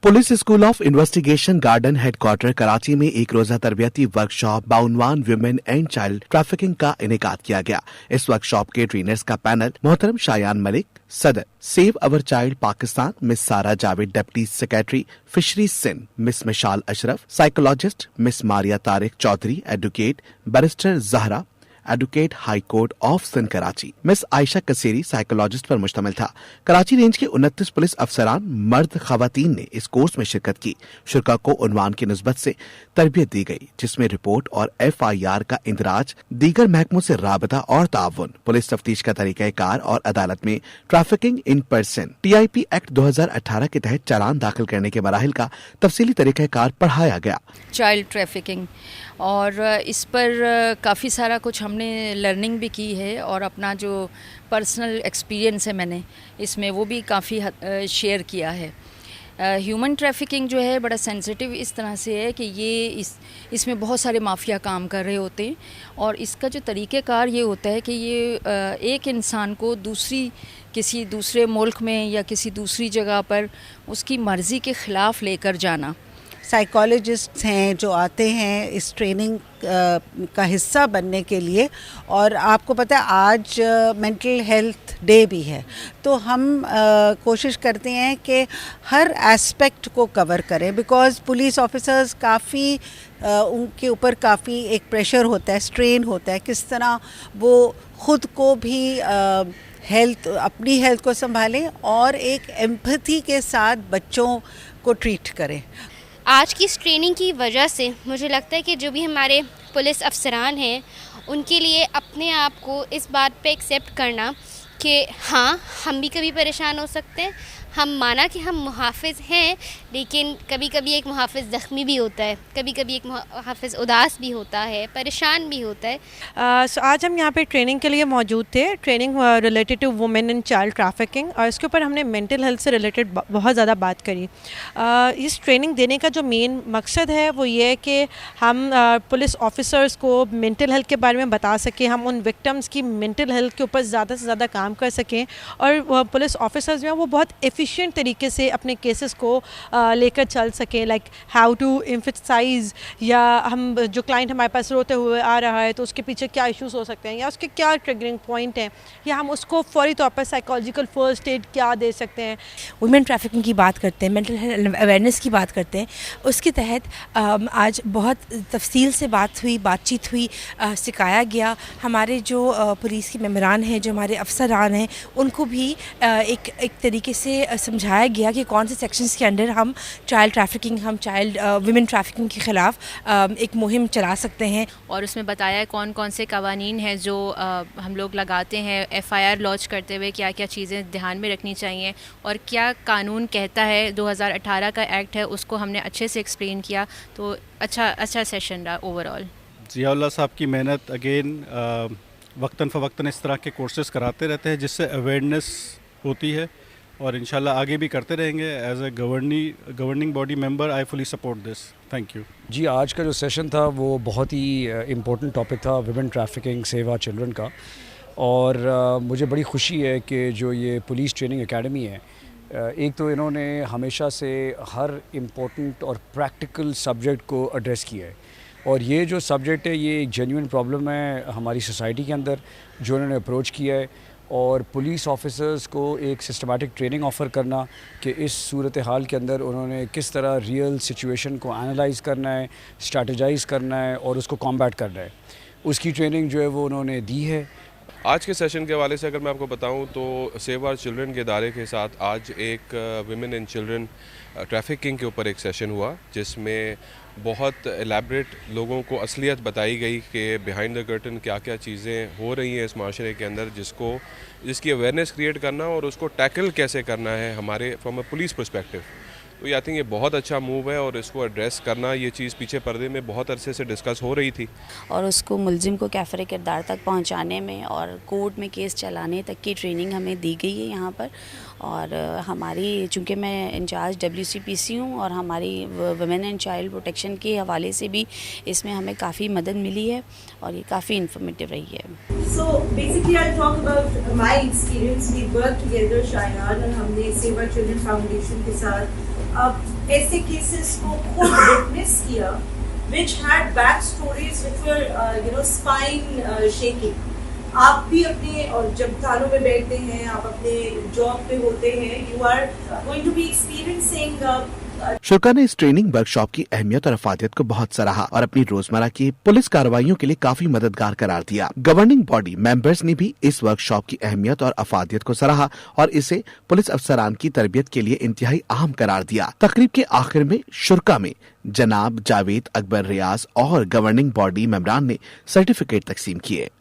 Police school of investigation garden headquarter Karachi में एक रोजा तरबियती वर्कशॉप बाउनवान विमेन एंड चाइल्ड ट्रैफिकिंग का इनेकाद किया गया। इस वर्कशॉप के ट्रेनर्स का पैनल मोहतरम शायान मलिक सदर, save our child Pakistan miss Sara Javed deputy secretary, fisheries Sindh miss Mishal Ashraf, psychologist miss Maria Tariq Chaudhry, advocate barrister Zahra, advocate high court of Sindh Karachi, miss Ayesha Kasuri psychologist पर मुश्तमिल था। कराची रेंज के 29 पुलिस अफसरान मर्द खवातीन ने इस कोर्स में शिरकत की। शुरा को उन्वान की निस्बत से तरबियत दी गई, जिसमें रिपोर्ट और FIR का इंदराज, दीगर महकमों से राबता और ताउन, पुलिस तफ्तीश का तरीक़ाकार और अदालत में trafficking in person TIP act 2018 के तहत चालान दाखिल करने के मराहिल का तफसीली तरीक़ाकार पढ़ाया गया। चाइल्ड ट्रैफिकिंग और इस पर काफ़ी सारा कुछ हमने लर्निंग भी की है और अपना जो पर्सनल एक्सपीरियंस है मैंने इसमें वो भी काफ़ी शेयर किया है। ह्यूमन ट्रैफिकिंग जो है बड़ा सेंसिटिव इस तरह से है कि ये इसमें बहुत सारे माफिया काम कर रहे होते हैं और इसका जो तरीक़ेकार ये होता है कि ये एक इंसान को किसी दूसरे मुल्क में या किसी दूसरी जगह पर उसकी मर्ज़ी के ख़िलाफ़ लेकर जाना। साइकोलॉजिस्ट्स हैं जो आते हैं इस ट्रेनिंग का हिस्सा बनने के लिए, और आपको पता है आज मेंटल हेल्थ डे भी है, तो हम कोशिश करते हैं कि हर एस्पेक्ट को कवर करें, बिकॉज़ पुलिस ऑफिसर्स काफ़ी उनके ऊपर काफ़ी एक प्रेशर होता है, स्ट्रेन होता है, किस तरह वो ख़ुद को भी अपनी हेल्थ को संभालें और एक एम्पैथी के साथ बच्चों को ट्रीट करें। आज की इस ट्रेनिंग की वजह से मुझे लगता है कि जो भी हमारे पुलिस अफसरान हैं उनके लिए अपने आप को इस बात पे एक्सेप्ट करना कि हाँ हम भी कभी परेशान हो सकते हैं। हम माना कि हम मुहाफ़िज़ हैं, लेकिन कभी कभी एक मुहाफ़िज़ ज़ख्मी भी होता है, कभी कभी एक मुहाफ़िज़ उदास भी होता है, परेशान भी होता है। आज हम यहाँ पे ट्रेनिंग के लिए मौजूद थे, training related to women and child trafficking, और इसके ऊपर हमने मेंटल हेल्थ से रिलेटेड बहुत ज़्यादा बात करी। इस ट्रेनिंग देने का जो मेन मकसद है वो ये है कि हम पुलिस ऑफिसर्स को मेंटल हेल्थ के बारे में बता सकें, हम उन विक्टिम्स की मेंटल हेल्थ के ऊपर ज़्यादा से ज़्यादा काम कर सकें, और पुलिस ऑफिसर्स जो हैं वो बहुत एफिशिएंट तरीके से अपने केसेस को लेकर चल सकें, लाइक हाउ टू एम्फसाइज, या हम जो क्लाइंट हमारे पास रोते हुए आ रहा है तो उसके पीछे क्या इश्यूज हो सकते हैं या उसके क्या ट्रिगरिंग पॉइंट हैं, या हम उसको फौरी तौर पर साइकोलॉजिकल फर्स्ट एड क्या दे सकते हैं। वुमेन ट्रैफिकिंग की बात करते हैं, मेंटल हेल्थ अवेयरनेस की बात करते हैं, उसके तहत आज बहुत तफसील से बातचीत हुई, सिखाया गया। हमारे जो पुलिस के मेंबरान हैं, जो हमारे अफसरान हैं, उनको भी एक तरीके से समझाया गया कि कौन से सेक्शंस के अंडर हम चाइल्ड ट्रैफिकिंग, हम चाइल्ड वुमेन ट्रैफिकिंग के ख़िलाफ़ एक मुहिम चला सकते हैं। और उसमें बताया कौन कौन से कवानीन हैं जो हम लोग लगाते हैं, FIR लॉन्च करते हुए क्या क्या चीज़ें ध्यान में रखनी चाहिए और क्या कानून कहता है। 2018 का एक्ट है, उसको हमने अच्छे से एक्सप्लेन किया, तो अच्छा सेशन रहा ओवरऑल। ज़ियाउल्लाह साहब की मेहनत अगेन वक्तन फ़वक्तन इस तरह के कोर्सेज कराते रहते हैं जिससे अवेयरनेस होती है, और इंशाल्लाह आगे भी करते रहेंगे। As a governing body member I fully support this. Thank you ji. आज का जो सेशन था वो बहुत ही इम्पोर्टेंट टॉपिक था, women trafficking, save our children का, और मुझे बड़ी खुशी है कि जो ये पुलिस ट्रेनिंग एकेडमी है, एक तो इन्होंने हमेशा से हर इम्पोर्टेंट और प्रैक्टिकल सब्जेक्ट को एड्रेस किया है, और ये जो सब्जेक्ट है ये एक जेन्युइन प्रॉब्लम है हमारी सोसाइटी के अंदर जो इन्होंने अप्रोच किया है, और पुलिस ऑफिसर्स को एक सिस्टमेटिक ट्रेनिंग ऑफ़र करना कि इस सूरत हाल के अंदर उन्होंने किस तरह रियल सिचुएशन को एनालाइज़ करना है, स्ट्रैटेजाइज़ करना है और उसको कॉम्बैट करना है, उसकी ट्रेनिंग जो है वो उन्होंने दी है। आज के सेशन के हवाले से अगर मैं आपको बताऊं तो सेव आवर चिल्ड्रन के इदारे के साथ आज एक विमेन एंड चिल्ड्रन ट्रैफिकिंग के ऊपर एक सेशन हुआ, जिसमें बहुत एलैबरेट लोगों को असलियत बताई गई कि बिहाइंड द कर्टन क्या क्या चीज़ें हो रही हैं इस माशरे के अंदर, जिसकी अवेयरनेस क्रिएट करना और उसको टैकल कैसे करना है हमारे फ्रॉम अ पुलिस पर्सपेक्टिव। तो आई थिंक ये बहुत अच्छा मूव है, और इसको एड्रेस करना, ये चीज़ पीछे पर्दे में बहुत अरसे से डिस्कस हो रही थी, और उसको मुलजिम को कैफ़रे किरदार तक पहुंचाने में और कोर्ट में केस चलाने तक की ट्रेनिंग हमें दी गई है यहाँ पर। और हमारी, चूँकि मैं इंचार्ज WCPC हूँ, और हमारी वुमेन एंड चाइल्ड प्रोटेक्शन के हवाले से भी इसमें हमें काफ़ी मदद मिली है और ये काफ़ी इन्फॉर्मेटिव रही है। So basically I'll talk about my experience. We work together, Shayan, और हमने सेव आवर चिल्ड्रन फाउंडेशन के साथ अब ऐसे केसेस को खुद विटनेस किया, which had back stories which were spine shaking. आप भी अपने और जब थानों में बैठते हैं, आप अपने जॉब पे होते हैं, you are going to be experiencing शुरा ने इस ट्रेनिंग वर्कशॉप की अहमियत और अफादियत को बहुत सराहा और अपनी रोजमर्रा की पुलिस कार्रवाइयों के लिए काफी मददगार करार दिया। गवर्निंग बॉडी मेंबर्स ने भी इस वर्कशॉप की अहमियत और अफादियत को सराहा और इसे पुलिस अफसरान की तरबियत के लिए इंतहाई अहम करार दिया। तकरीब के आखिर में शुरा में जनाब जावेद अकबर रियाज और गवर्निंग बॉडी मेंबरान ने सर्टिफिकेट तकसीम किए।